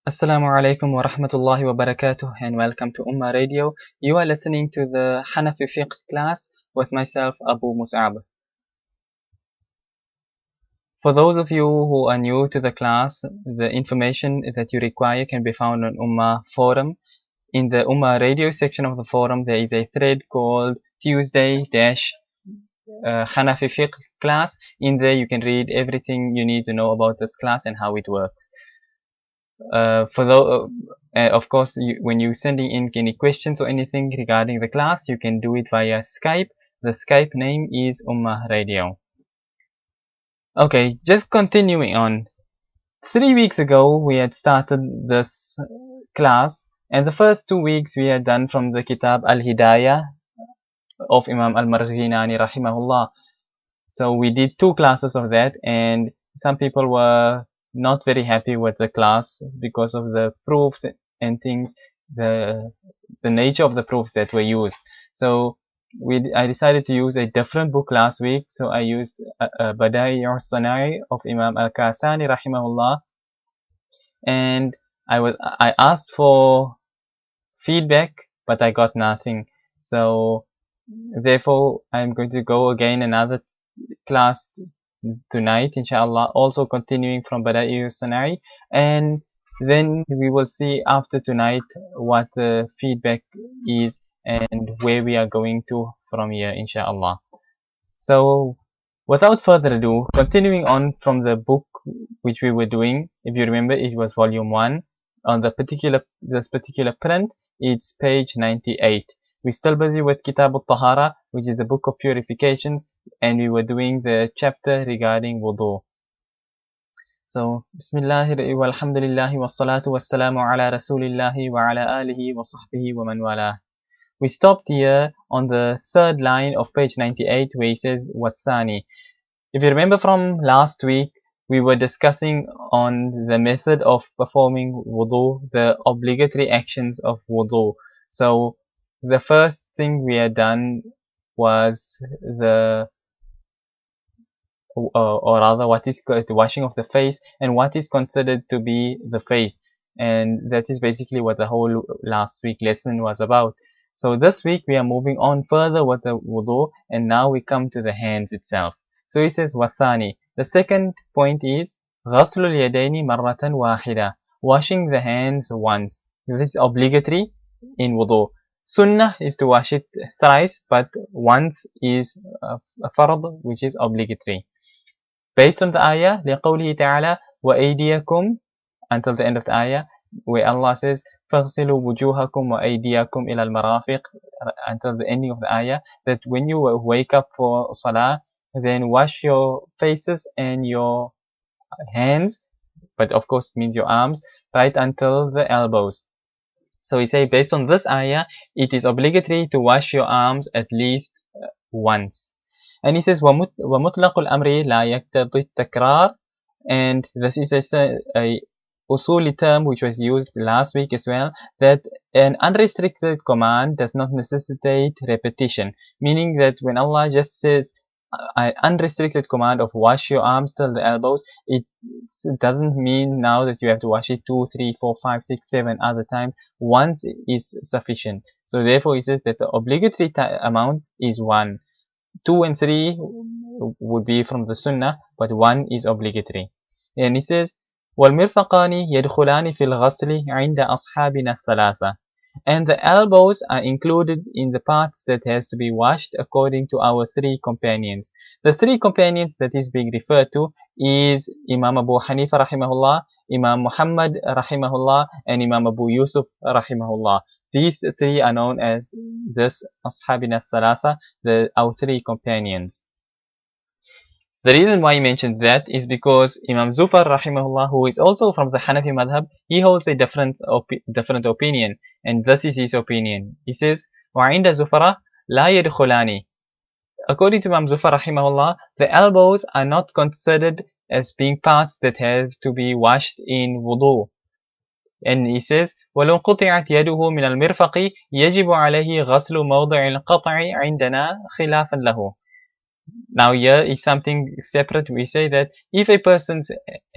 Assalamu alaikum wa rahmatullahi wa barakatuh and welcome to Ummah Radio. You are listening to the Hanafi Fiqh class with myself Abu Mus'ab. For those of you who are new to the class, the information that you require can be found on Ummah Forum. In the Ummah Radio section of the forum, there is a thread called Tuesday-Hanafi Fiqh class. In there you can read everything you need to know about this class and how it works. Of course, when you're sending in any questions or anything regarding the class, you can do it via Skype. The Skype name is Ummah Radio. Okay, just continuing on. 3 weeks ago, we had started this class, and the first 2 weeks we had done from the Kitab Al-Hidayah of Imam Al-Marghinani rahimahullah. So we did 2 classes of that, and some people were not very happy with the class because of the proofs and things, the nature of the proofs that were used. So I decided to use a different book last week. So I used Badaa'i or Sanaa of Imam Al-Kasani rahimahullah, and I asked for feedback, but I got nothing. So therefore I'm going to go again another class tonight inshallah, also continuing from Badaa'i Sanai, and then we will see after tonight what the feedback is and where we are going to from here inshallah. So without further ado, continuing on from the book which we were doing, if you remember, it was volume 1. On this particular print, it's page 98. We're still busy with Kitab al-Tahara, which is the book of purifications, and we were doing the chapter regarding wudu. So, Bismillah walhamdulillahi wassalatu wassalamu ala rasulillahi wa ala alihi wa sahbihi wa man wala. We stopped here on the third line of page 98 where he says wathani. If you remember from last week, we were discussing on the method of performing wudu, the obligatory actions of wudu. So the first thing we had done was the what is the washing of the face and what is considered to be the face, and that is basically what the whole last week lesson was about. So this week we are moving on further with the wudu, and now we come to the hands itself. So he says wathani. The second point is غسل اليدين مرة واحدة, washing the hands once. This is obligatory in wudu. Sunnah is to wash it thrice, but once is a fard, which is obligatory. Based on the ayah, لقوله تعالى وأيديكم, until the end of the ayah, where Allah says فَاغْسِلُوا وُجُوهَكُمْ وَأَيْدِيَكُمْ إِلَى الْمَرَافِقِ, until the ending of the ayah, that when you wake up for salah, then wash your faces and your hands, but of course means your arms, right until the elbows. So we say based on this ayah, it is obligatory to wash your arms at least once. And he says وَمُطْلَقُ الْأَمْرِ لَا يَقْتَضِي التَّكْرَارِ, and this is a usuli term which was used last week as well, that an unrestricted command does not necessitate repetition, meaning that when Allah just says an unrestricted command of wash your arms till the elbows, it doesn't mean now that you have to wash it 2, 3, 4, 5, 6, 7 other times. Once is sufficient. So therefore he says that the obligatory amount is 1. 2 and 3 would be from the sunnah, but 1 is obligatory. And he says وَالْمِرْفَقَانِ يَدْخُلَانِ فِي الْغَسْلِ عِنْدَ أَصْحَابِنَا الثَّلَاثَةِ, and the elbows are included in the parts that has to be washed according to our 3 companions. The 3 companions that is being referred to is Imam Abu Hanifa rahimahullah, Imam Muhammad rahimahullah, and Imam Abu Yusuf rahimahullah. These 3 are known as this Ashabina Thalatha, our 3 companions. The reason why he mentioned that is because Imam Zufar rahimahullah, who is also from the Hanafi madhab, he holds a different opinion, and this is his opinion. He says وَعِنْدَ زُفَرَ لَا يَدْخُلَانِ. According to Imam Zufar rahimahullah, the elbows are not considered as being parts that have to be washed in wudu. And he says وَلَوْ قُطِعَتْ يَدُهُ مِنَ الْمِرْفَقِ يَجِبُ عَلَيْهِ غَسْلُ مَوْضِعِ الْقَطْعِ عِنْدَنَا خِلَافًا لَهُ. Now here is something separate. We say that if a person's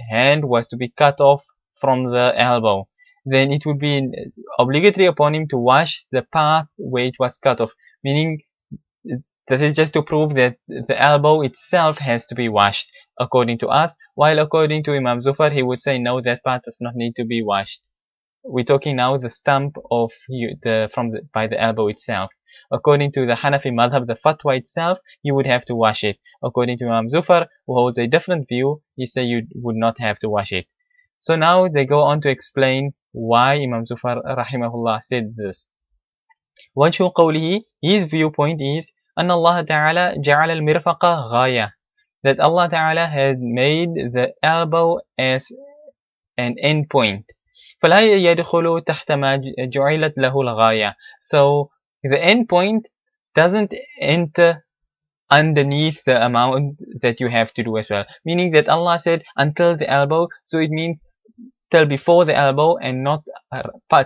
hand was to be cut off from the elbow, then it would be obligatory upon him to wash the part where it was cut off, meaning this is just to prove that the elbow itself has to be washed according to us, while according to Imam Zufar, he would say no, that part does not need to be washed. We're talking now the stump of by the elbow itself. According to the Hanafi madhab, the fatwa itself, you would have to wash it. According to Imam Zufar, who holds a different view, he said you would not have to wash it. So now they go on to explain why Imam Zufar rahimahullah said this. وجه قوله, his viewpoint is أن الله تعالى جعل المرفق غاية, that Allah Ta'ala had made the elbow as an end point. فلا يدخل تحت ما جعلت له الغاية. So the end point doesn't enter underneath the amount that you have to do as well. Meaning that Allah said until the elbow, so it means till before the elbow and not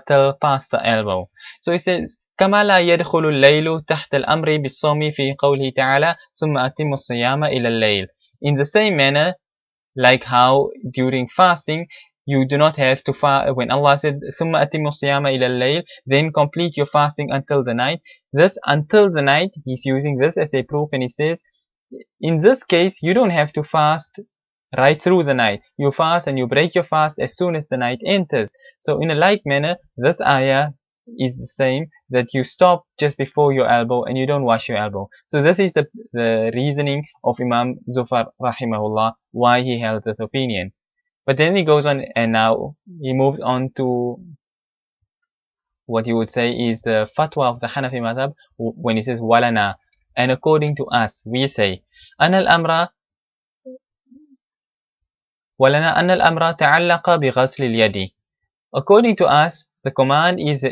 till past the elbow. So it says كما لا يدخل الليل تحت الأمر بالصوم في قوله تعالى ثم أتم الصيام إلى الليل. In the same manner, like how during fasting you do not have to fast. When Allah said ثم أتم الصيام إلى الليل, then complete your fasting until the night. This until the night, he's using this as a proof, and he says in this case you don't have to fast right through the night. You fast and you break your fast as soon as the night enters. So in a like manner, this ayah is the same, that you stop just before your elbow and you don't wash your elbow. So this is the reasoning of Imam Zufar rahimahullah, why he held this opinion. But then he goes on, and now he moves on to what you would say is the fatwa of the Hanafi madhab, when he says walana, and according to us, we say أن الأمر ولنا أن الأمر تعلق بغسل اليد. According to us, the command is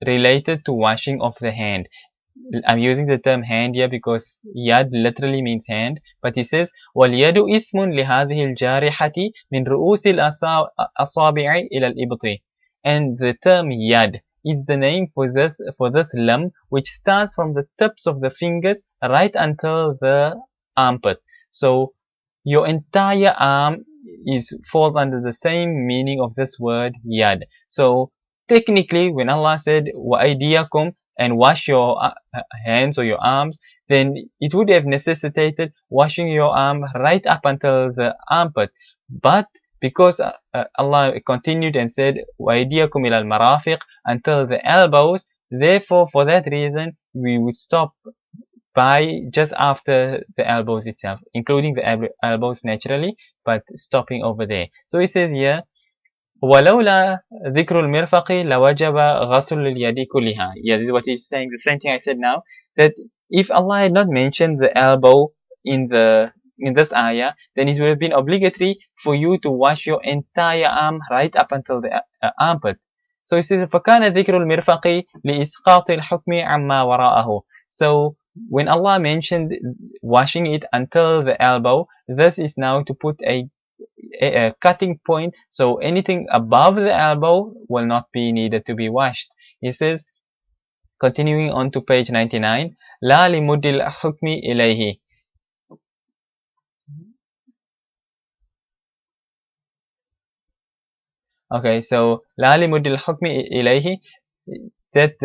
related to washing of the hand. I'm using the term hand here because yad literally means hand, but he says وَالْيَدُ اسم لهذه الجارحة من رؤوس الأصابع إلى الإبط. And the term yad is the name for this limb, which starts from the tips of the fingers right until the armpit. So your entire arm falls under the same meaning of this word yad. So technically, when Allah said وَأَيْدِيَكُمْ and wash your hands or your arms, then it would have necessitated washing your arm right up until the armpit. But because Allah continued and said وَأَيْدِيَكُمْ إِلَى الْمَرَافِقِ until the elbows, therefore for that reason we would stop by just after the elbows itself, including the elbows naturally, but stopping over there. So it says here ولولا ذكر المرفق لوجب غسل اليد كلها. Yeah, this is what he's saying, the same thing I said now, that if Allah had not mentioned the elbow in this ayah, then it would have been obligatory for you to wash your entire arm right up until the armpit. So he says فكان ذكر المرفق لإسقاط الحكم عما وراءه. So when Allah mentioned washing it until the elbow, this is now to put a cutting point, so anything above the elbow will not be needed to be washed. He says, continuing on to page 99, لا لمد الحكم إليه. Okay, so لا لمد الحكم إليه, that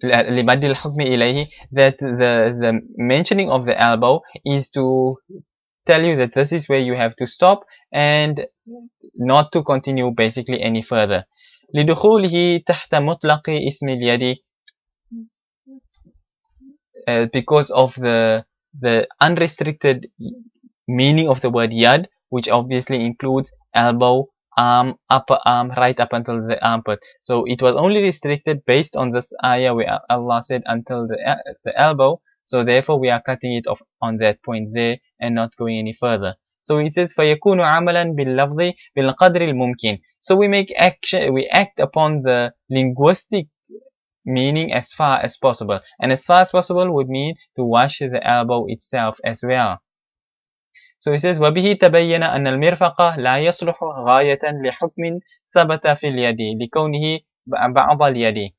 لمد الحكم إليه, that the mentioning of the elbow is to tell you that this is where you have to stop and not to continue basically any further. لدخوله تحت مطلق اسم اليد, because of the unrestricted meaning of the word yad, which obviously includes elbow, arm, upper arm, right up until the armpit. So it was only restricted based on this ayah where Allah said until the elbow. So therefore we are cutting it off on that point there and not going any further. So he says فَيَكُونُ عَمَلًا بِاللَّفْظِ بِالْقَدْرِ الْمُمْكِنِ. So we act upon the linguistic meaning as far as possible. And as far as possible would mean to wash the elbow itself as well. So he says وَبِهِ تَبَيَّنَ أَنَّ الْمِرْفَقَ لَا يَصْلُحُ غَايَةً لِحُكْمٍ ثَبَتَ فِي الْيَدِ لِكَوْنِهِ بَعْضَ الْيَدِ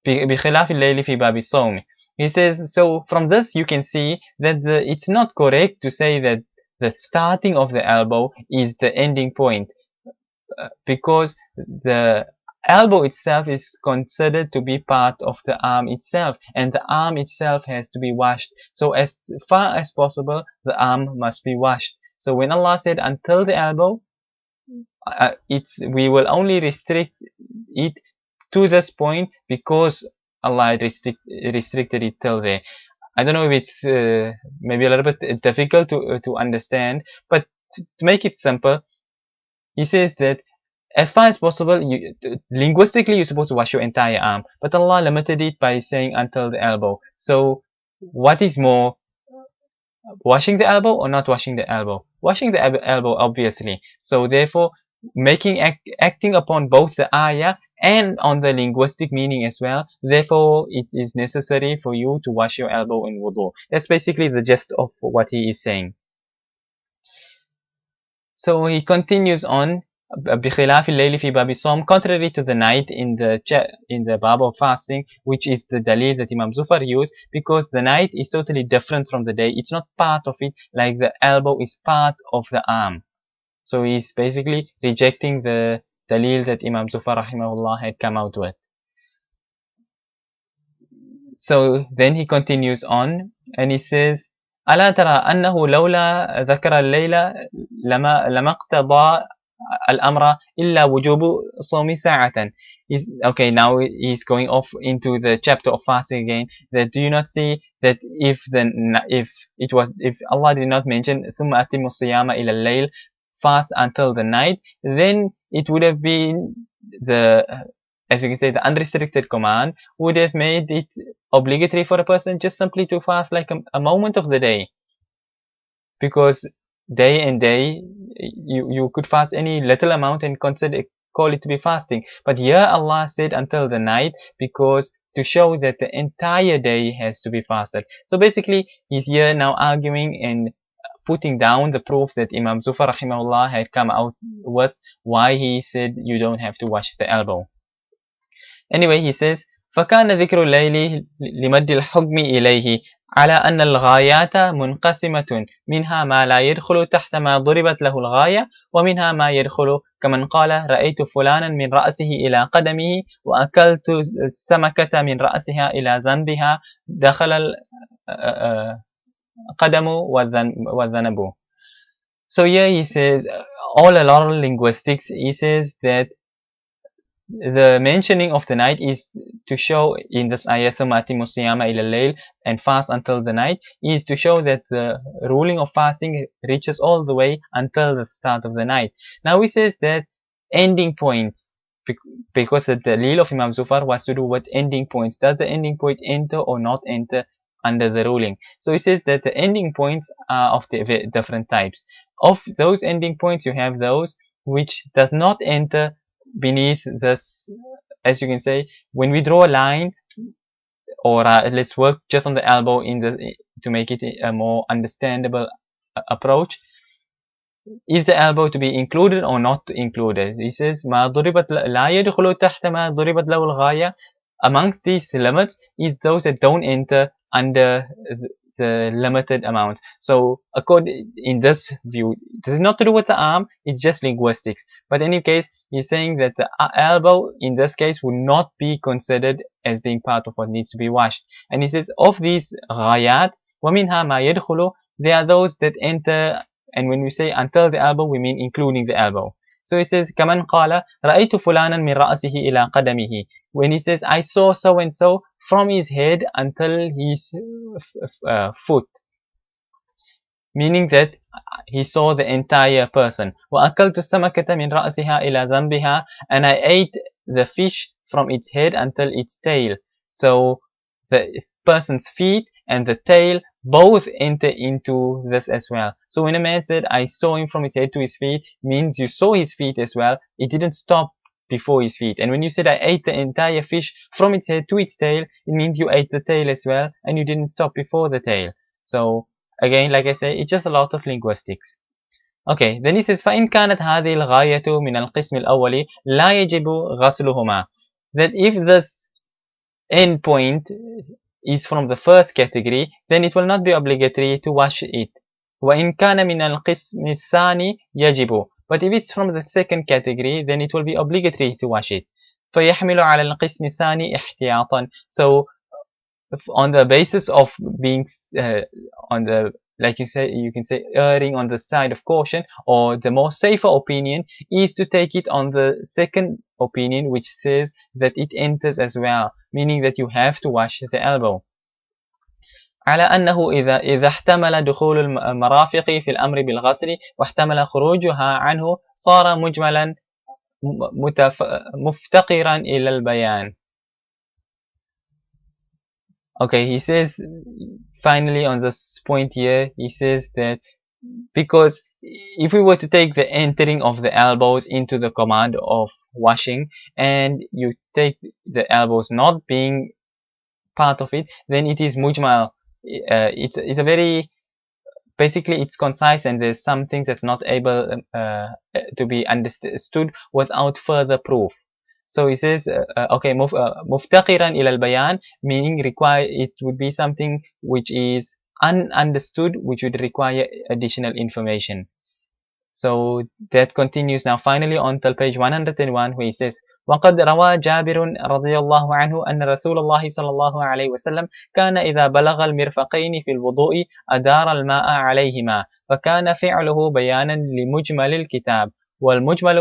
بِخِلَافِ اللَّيْلِ فِي بَابِ الصَّوْمِ. He says, so from this you can see that it's not correct to say that the starting of the elbow is the ending point. because the elbow itself is considered to be part of the arm itself, and the arm itself has to be washed. So as far as possible, the arm must be washed. So when Allah said until the elbow, we will only restrict it to this point because Allah restricted it till there. I don't know if it's maybe a little bit difficult to understand, but to make it simple, he says that as far as possible, linguistically you're supposed to wash your entire arm, but Allah limited it by saying until the elbow. So what is more, washing the elbow or not washing the elbow? Washing the elbow, obviously. So therefore, acting upon both the ayah and on the linguistic meaning as well. Therefore, it is necessary for you to wash your elbow in wudu. That's basically the gist of what he is saying. So he continues on, بخلاف الليل في باب الصوم, contrary to the night in the bab of fasting, which is the dalil that Imam Zufar used, because the night is totally different from the day. It's not part of it, like the elbow is part of the arm. So he's basically rejecting the dalil that Imam Zufar rahimahullah had come out with. So then he continues on and he says, ألا ترى أنه لولا ذكر الليل لما اقتضى الأمر إلا وجوب صوم ساعة. Okay, now he's going off into the chapter of fasting again. That do you not see that if Allah did not mention ثم أتم الصيام إلى الليل, fast until the night, then it would have been as you can say, the unrestricted command would have made it obligatory for a person just simply to fast like a moment of the day. Because day and day, you could fast any little amount and call it to be fasting. But here Allah said until the night, because to show that the entire day has to be fasted. So basically, he's here now arguing and putting down the proof that Imam Zufar rahimahullah had come out with, why he said you don't have to wash the elbow. Anyway, he says, فكان ذكر الليل لمد الحكم إليه على أن الغايات منقسمة منها ما لا يدخل تحت ما ضربت له الغاية ومنها ما يدخل كمن قال رأيت فلانا من رأسه إلى قدمه وأكلت السمكة من رأسها إلى ذنبها دخل القدم والذنب. So here he says, all along linguistics, he says that the mentioning of the night is to show in this ayah ثم أتموا الصيام إلى الليل and fast until the night, is to show that the ruling of fasting reaches all the way until the start of the night. Now he says that ending points, because the dalil of Imam Zufar was to do with ending points. Does the ending point enter or not enter under the ruling? So he says that the ending points are of the different types. Of those ending points, you have those which does not enter beneath this, as you can say, when we draw a line, or let's work just on the elbow to make it a more understandable approach. Is the elbow to be included or not included? He says, ما ضربت لا يدخل تحت ما ضربت له الغاية. Amongst these limits is those that don't enter under the limited amount. So according in this view, this is not to do with the arm, it's just linguistics. But in any case, he's saying that the elbow in this case would not be considered as being part of what needs to be washed. And he says, of these ghayat, وَمِنْهَا مَا يَدْخُلُ, there are those that enter, and when we say until the elbow, we mean including the elbow. So he says, كَمَنْ قَالَ رَأَيْتُ فُلَانًا مِنْ رَأْسِهِ إِلَىٰ قَدَمِهِ. When he says, I saw so and so from his head until his foot, meaning that he saw the entire person. وَأَكَلْتُ السَّمَكَةَ مِنْ رَأْسِهَا إِلَىٰ ذَنْبِهَا, and I ate the fish from its head until its tail. So the person's feet and the tail both enter into this as well. So when a man said, I saw him from his head to his feet, means you saw his feet as well. It didn't stop before his feet. And when you said, I ate the entire fish from its head to its tail, it means you ate the tail as well, and you didn't stop before the tail. So again, like I say, it's just a lot of linguistics. Okay, then he says, فَإِنْ كَانَتْ هَذِهِ الْغَايَةُ مِنَ الْقِسْمِ الْأَوَّلِ لَا يَجِبُ غَسْلُهُمَا. That if this end point is from the first category, then it will not be obligatory to wash it. وَإِنْ كَانَ مِنَ الْقِسْمِ الثَّانِ يَجِبُ. But if it's from the second category, then it will be obligatory to wash it. فيحمل على القسم الثاني احتياطا. So on the basis of being on the, like you can say erring on the side of caution, or the more safer opinion is to take it on the second opinion, which says that it enters as well, meaning that you have to wash the elbow. على أنه إذا احتمل دخول المرافق في الأمر بالغسل واحتمل خروجها عنه صار مجملا مفتقرا إلى البيان. Okay, he says finally on this point here, he says that because if we were to take the entering of the elbows into the command of washing, and you take the elbows not being part of it, then it is mujmal. It's a very, basically it's concise, and there's some things that's not able to be understood without further proof. So he says, okay, muftaqiran ila al-bayan, meaning it would be something which is ununderstood, which would require additional information. So that continues now finally on till page 101, where he says, وقد روى جابر رضي الله عنه أن رسول الله صلى الله عليه وسلم كان إذا بلغ المرفقين في الوضوء أدار الماء عليهما، فكان فعله بيانا لمجمل الكتاب، والمجمل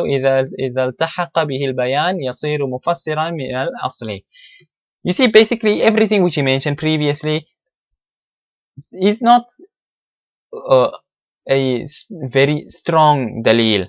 إذا التحق به البيان يصير مفسرا من الأصل. You see, basically everything which he mentioned previously is not a very strong dalil,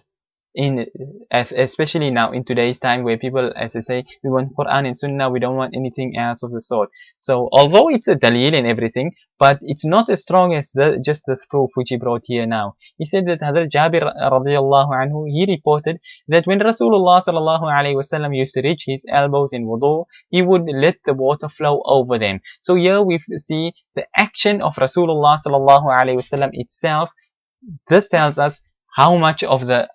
especially now in today's time, where people, as I say, we want Quran and Sunnah, we don't want anything else of the sort. So although it's a dalil and everything, but it's not as strong as just the proof which he brought here now. He said that Hazrat Jabir radiallahu anhu, he reported that when Rasulullah sallallahu alayhi wasallam used to reach his elbows in wudu, he would let the water flow over them. So here we see the action of Rasulullah sallallahu alayhi wasallam itself. This tells us how much of the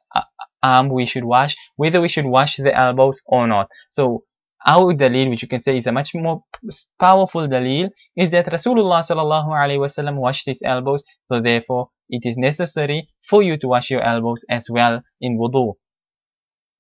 arm we should wash, whether we should wash the elbows or not. So our dalil, which you can say is a much more powerful dalil, is that Rasulullah sallallahu alaihi wasallam washed his elbows. So therefore, it is necessary for you to wash your elbows as well in wudu.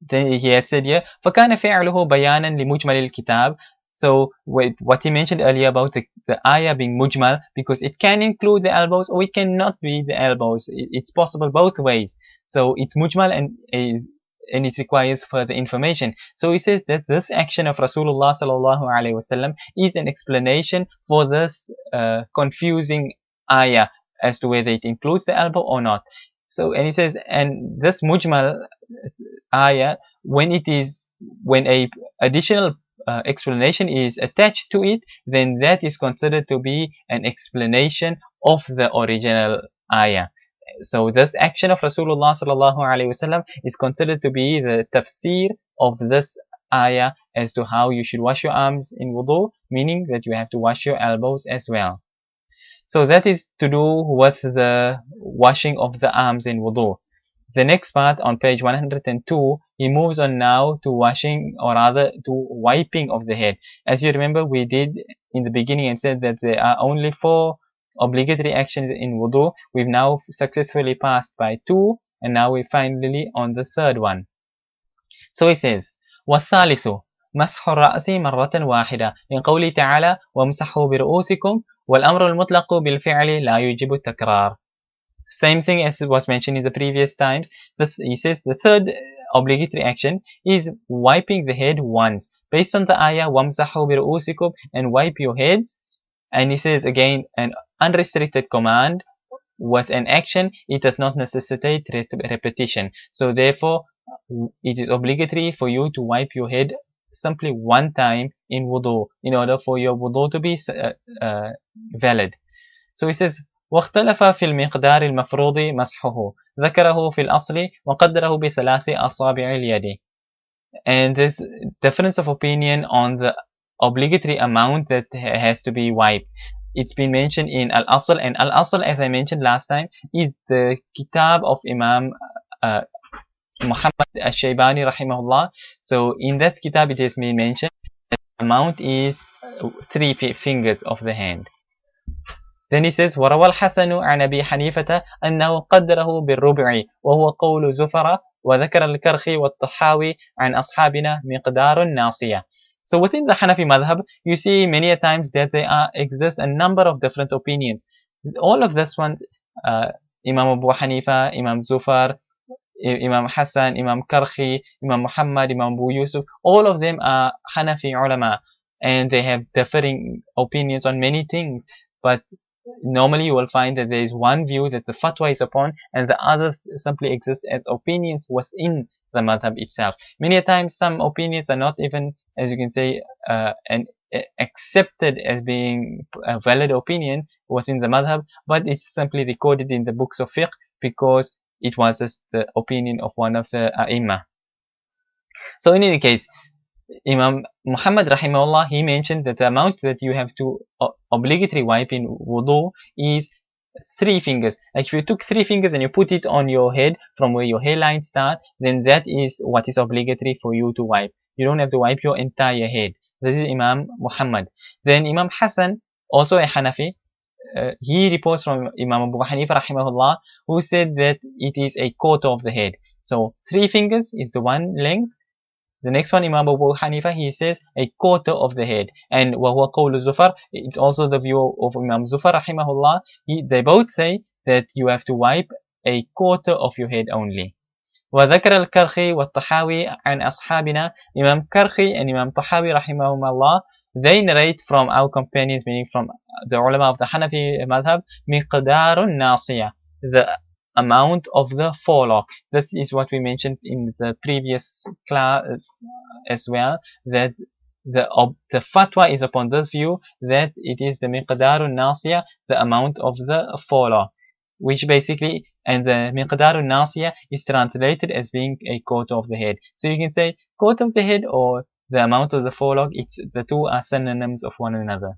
Then he had said here, فَكَانَ فِعْلُهُ بَيَانًا لِمُجْمَلِ الْكِتَابِ. So what he mentioned earlier about the ayah being mujmal, because it can include the elbows or it cannot be the elbows. It's possible both ways. So it's mujmal and it requires further information. So he says that this action of Rasulullah sallallahu alaihi wasallam is an explanation for this confusing ayah as to whether it includes the elbow or not. So, and he says, and this mujmal ayah, when a additional explanation is attached to it, then that is considered to be an explanation of the original ayah. So this action of Rasulullah sallallahu alaihi wasallam is considered to be the tafsir of this ayah as to how you should wash your arms in wudu, meaning that you have to wash your elbows as well. So that is to do with the washing of the arms in wudu. The next part on page 102, he moves on now to washing, or rather to wiping of the head. As you remember, we did in the beginning and said that there are only 4 obligatory actions in wudu. We've now successfully passed by 2, and now we're finally on the 3rd one. So he says, وَالثالث مسح الرأس مرة واحدة من قوله تعالى وامسحوا برؤوسكم والأمر المطلق بالفعل لا يجب التكرار. Same thing as was mentioned in the previous times. He says the 3rd obligatory action is wiping the head once, based on the ayah وَامْسَحُوا بِرُؤُوسِكُمْ, and wipe your heads. And he says again, an unrestricted command with an action, it does not necessitate repetition. So therefore, it is obligatory for you to wipe your head simply one time in wudu, in order for your wudu to be valid. So he says, واختلف في المقدار المفروض مسحه ذكره في الأصل وقدره ب3 أصابع اليد. And this difference of opinion on the obligatory amount that has to be wiped. It's been mentioned in Al-Asl, and Al-Asl, as I mentioned last time, is the kitab of Imam Muhammad al-Shaybani rahimahullah. So in that kitab it has been mentioned that the amount is 3 fingers of the hand. Then he says, وروى الحسن عن أبي حنيفة أنه قدره بالربع وهو قول زفر وذكر الكرخي والطحاوي عن أصحابنا مقدار الناصية. So within the Hanafi madhab, you see many a times that there exist a number of different opinions. All of this ones, Imam Abu Hanifa, Imam Zufar, Imam Hassan, Imam Karhi, Imam Muhammad, Imam Abu Yusuf, all of them are Hanafi ulama, and they have differing opinions on many things. But normally you will find that there is one view that the fatwa is upon, and the other simply exists as opinions within the madhab itself. Many a times some opinions are not even, as you can say, accepted as being a valid opinion within the madhab, but it's simply recorded in the books of fiqh because it was just the opinion of one of the ai. So in any case, Imam Muhammad rahimahullah, he mentioned that the amount that you have to obligatory wipe in wudu is 3 fingers. Like if you took 3 fingers and you put it on your head from where your hairline starts, then that is what is obligatory for you to wipe. You don't have to wipe your entire head. This is Imam Muhammad. Then Imam Hassan, also a Hanafi, he reports from Imam Abu Hanifa rahimahullah, who said that it is a quarter of the head. So 3 fingers is the one length. The next one, Imam Abu Hanifa, he says a quarter of the head. And وَهُوَ قَوْلُ Zufar, it's also the view of Imam Zufar rahimahullah. They both say that you have to wipe a quarter of your head only. وذكر الكرخي والطحاوي عن أصحابنا. Imam Karhi and Imam Tahawi rahimahumullah, they narrate from our companions, meaning from the ulama of the Hanafi madhab, مقدار الناصية, the amount of the forelock. This is what we mentioned in the previous class as well, that the fatwa is upon this view that it is the مقدار الناصية, the amount of the forelock, which basically, and the miqdar al-nasiya is translated as being a quarter of the head. So you can say quarter of the head or the amount of the forelock, the two are synonyms of one another.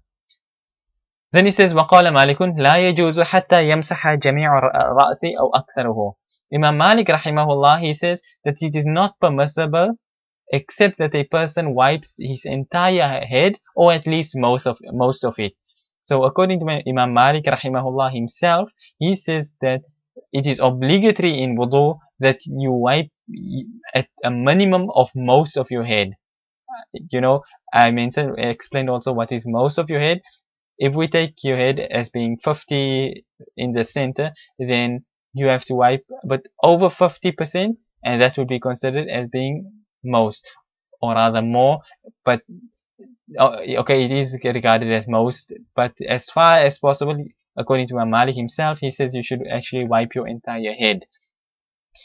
Then he says, وَقَالَ مَالِكٌ لَا يَجُوزُ حَتَّى يَمْسَحَ جَمِيعَ الرَّأْسِ أَوْ أَكْثَرُهُ. Imam Malik rahimahullah, he says that it is not permissible except that a person wipes his entire head or at least most of it. So according to Imam Malik rahimahullah himself, he says that it is obligatory in wudu that you wipe at a minimum of most of your head. You know, I explained also what is most of your head. If we take your head as being 50 in the center, then you have to wipe but over 50%, and that would be considered as being most, or rather more. But okay, it is regarded as most, but as far as possible, according to Imam Malik himself, he says you should actually wipe your entire head.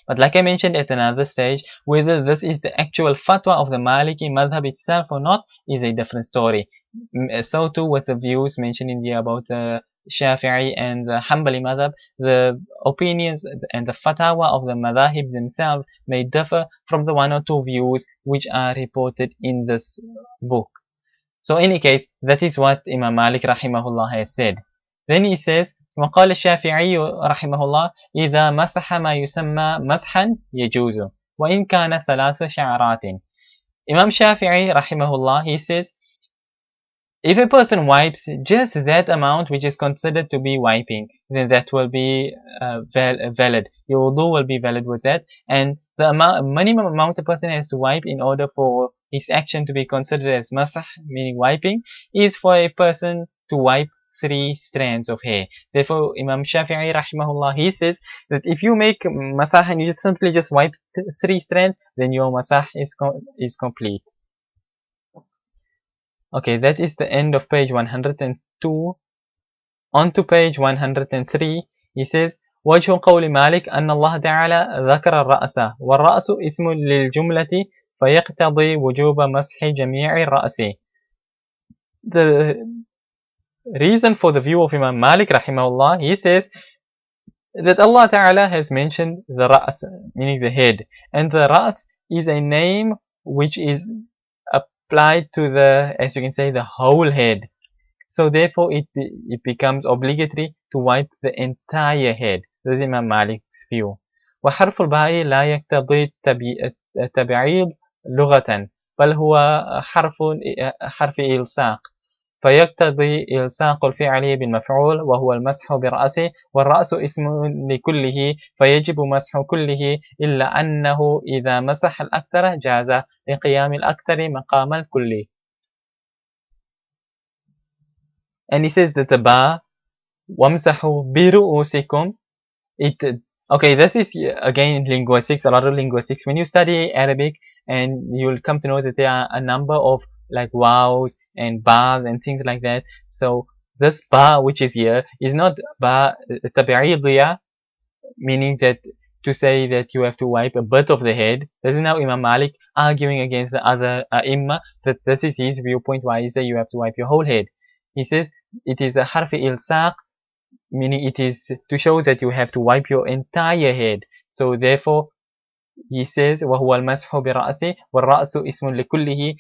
But like I mentioned at another stage, whether this is the actual fatwa of the Maliki madhab itself or not is a different story. So too with the views mentioned in here about the Shafi'i and the Hanbali madhab, the opinions and the fatwa of the madhahib themselves may differ from the 1 or 2 views which are reported in this book. So in any case, that is what Imam Malik rahimahullah has said. Then he says, وقال الشافعي رحمه الله إذا مسح ما يسمى مسحا يجوز وإن كان 3 شعرات. Imam Shafi'i rahimahullah, he says, if a person wipes just that amount which is considered to be wiping, then that will be valid. Your wudu will be valid with that, and the minimum amount a person has to wipe in order for his action to be considered as masah, meaning wiping, is for a person to wipe 3 strands of hair. Therefore, Imam Shafi'i rahimahullah, he says that if you make masah and you simply just wipe 3 strands, then your masah is complete. Okay, that is the end of page 102. On to page 103, he says, وجه قول مالك أن الله تعالى ذكر الرأس والرأس اسم للجملة فيقتضي وجوب مسح جميع الرأس. The reason for the view of Imam Malik rahimahullah, he says that Allah Ta'ala has mentioned the Ra's, meaning the head, and the Ra's is a name which is applied to the, as you can say, the whole head. So therefore it becomes obligatory to wipe the entire head. This is Imam Malik's view. وحرف الباء لا يقتضي التبعيض لغة بل هو حرف إلصاق. فيقتضي إلصاق الفعل بالمفعول وهو المسح برأسه، والرأس اسم لكله فيجب مسح كله، إلا أنه إذا مسح الأكثر جاز لقيام الأكثر مقام الكل. And he says that the ba وَامْسَحُوا بِرُؤُوسِكُمْ. Okay, this is again linguistics, a lot of linguistics. When you study Arabic, and you'll come to know that there are a number of like wows and bas and things like that. So this ba which is here is not ba tabi'idiyya, meaning that to say that you have to wipe a bit of the head. This is now Imam Malik arguing against the other imma, that this is his viewpoint why he say you have to wipe your whole head. He says it is a harfi ilsaq, meaning it is to show that you have to wipe your entire head. So therefore he says وَهُوَ الْمَسْحُ بِرَأْسِهِ وَالرَّأْسُ اسم لكله,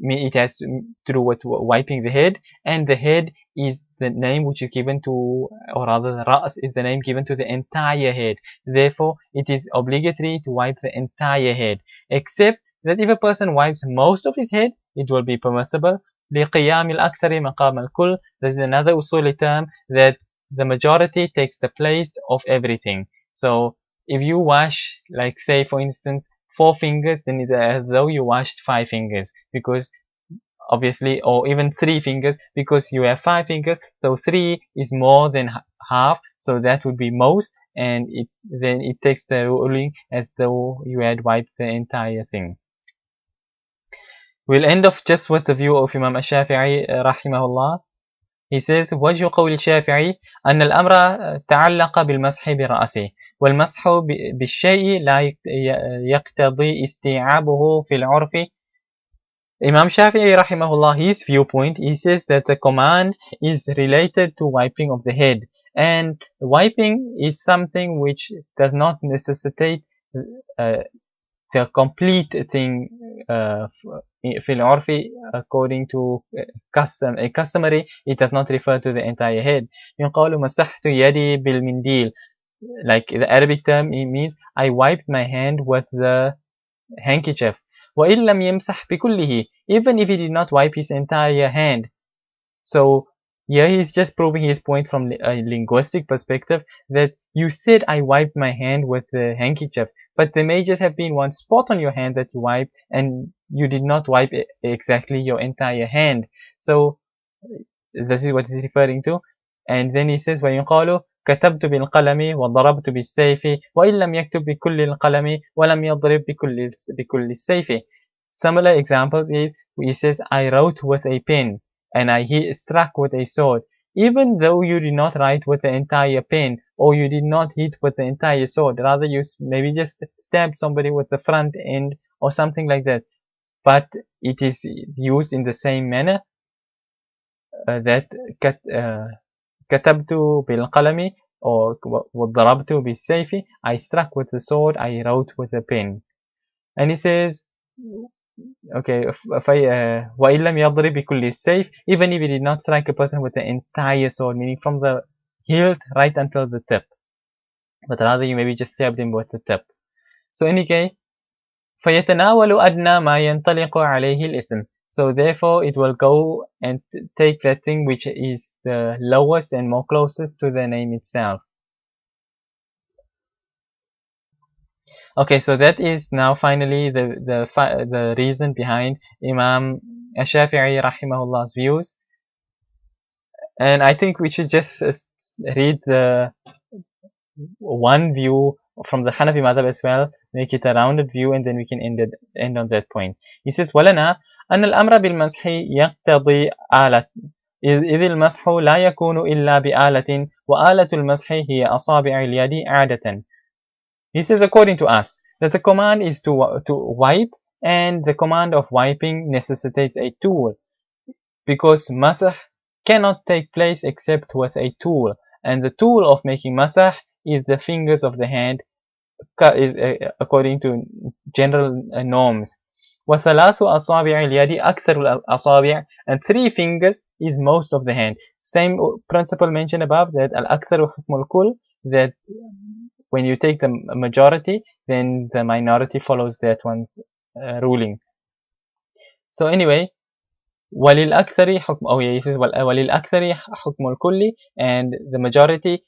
it has to do with wiping the head, and the head is the name which is given to, or rather the ra's is the name given to the entire head. Therefore it is obligatory to wipe the entire head, except that if a person wipes most of his head, it will be permissible. لقيام الأكثر مقام الكل. This is another usuli term, that the majority takes the place of everything. So if you wash, like say for instance 4 fingers, then it's as though you washed 5 fingers, because obviously, or even 3 fingers, because you have 5 fingers, so 3 is more than half, so that would be most, and then it takes the ruling as though you had wiped the entire thing. We'll end off just with the view of Imam Ash-Shafi'i rahimahullah. He says وجه قول الشافعي أن الأمر تعلق بالمسح برأسه، والمسح بالشيء لا يقتضي استيعابه في العرف. Imam Shafi'i rahimahullah, his viewpoint, he says that the command is related to wiping of the head, and wiping is something which does not necessitate the complete thing في العرف, according to customary, it does not refer to the entire head. يقال مسحت يدي بالمنديل, like the Arabic term, it means I wiped my hand with the handkerchief. وإن لم يمسح بكله, even if he did not wipe his entire hand. So here he's just proving his point from a linguistic perspective, that you said I wiped my hand with the handkerchief, but there may just have been one spot on your hand that you wiped, and you did not wipe exactly your entire hand. So this is what he's referring to. And then he says ويقال كتبت بالقلم وضربت بالسيف وإن لم يكتب بكل القلم ولم يضرب بكل السيف. Similar examples is, he says I wrote with a pen and I struck with a sword, even though you did not write with the entire pen, or you did not hit with the entire sword, rather you maybe just stabbed somebody with the front end or something like that, but it is used in the same manner, that كتبت بالقلم or وضربت بالسيف, I struck with the sword, I wrote with the pen. And he says okay, وإن لم يضرب بكل السيف, even if he did not strike a person with the entire sword, meaning from the hilt right until the tip, but rather you maybe just stabbed him with the tip. So in any case, فيتناول أدنى ما ينطلق عليه الاسم. So therefore it will go and take that thing which is the lowest and more closest to the name itself. Okay, so that is now finally the reason behind Imam Ash-Shafi'i rahimahullah's views. And I think we should just read the one view from the Hanafi madhab as well, make it a rounded view, and then we can end on that point. He says وَلَنَا أَنَّ الْأَمْرَ بِالْمَسْحِ يَقْتَضِي آلَةً إذ المسح لا يكون إلا بآلة وآلة المسح هي أصابع اليد عادة. He says according to us that the command is to wipe, and the command of wiping necessitates a tool, because masah cannot take place except with a tool, and the tool of making masah is the fingers of the hand, according to general norms. وثلاث أصابع اليد أكثر الأصابع, and 3 fingers is most of the hand. Same principle mentioned above, that al-aktharu hukmul kull, that when you take the majority, then the minority follows that one's ruling. So anyway, وللأكثر حكم وللأكثر حكم الكل, and the majority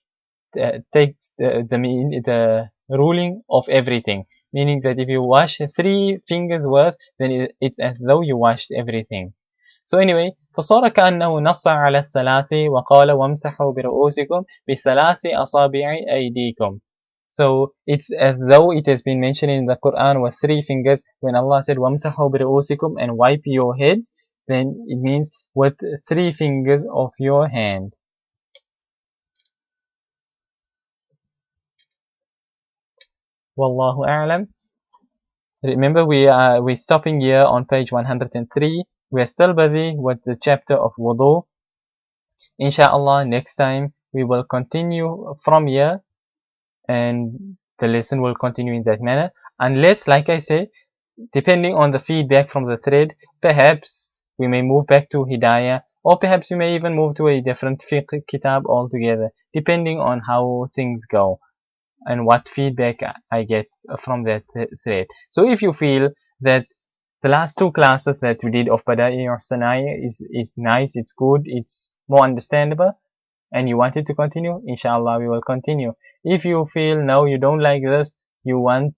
takes the ruling of everything, meaning that if you wash 3 fingers worth, then it's as though you washed everything. So anyway, فصار كأنه نص على الثلاث وقال وامسحوا برؤوسكم بثلاث أصابع أيديكم. So it's as though it has been mentioned in the Quran with 3 fingers. When Allah said وامسحوا برؤوسكم and wipe your heads, then it means with 3 fingers of your hand. Wallahu a'lam. Remember, we're stopping here on page 103. We're still busy with the chapter of wudu. Inshallah, next time we will continue from here, and the lesson will continue in that manner. Unless, like I said, depending on the feedback from the thread, perhaps we may move back to Hidayah, or perhaps we may even move to a different fiqh kitab altogether, depending on how things go and what feedback I get from that thread. So if you feel that the last 2 classes that we did of Badaa'i or Sanaa is nice, it's good, it's more understandable, and you want it to continue, inshallah we will continue. If you feel no, you don't like this, you want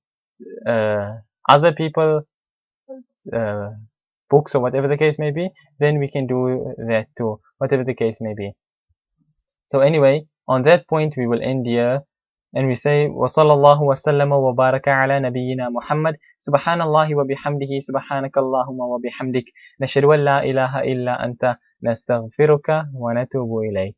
other people books or whatever the case may be, then we can do that too, whatever the case may be. So anyway, on that point we will end here, and we say وصلى الله وسلم وبارك على نبينا محمد سبحان الله وبحمده سبحانك اللهم وبحمدك نشهد أن لا إله إلا أنت نستغفرك ونتوب إليك.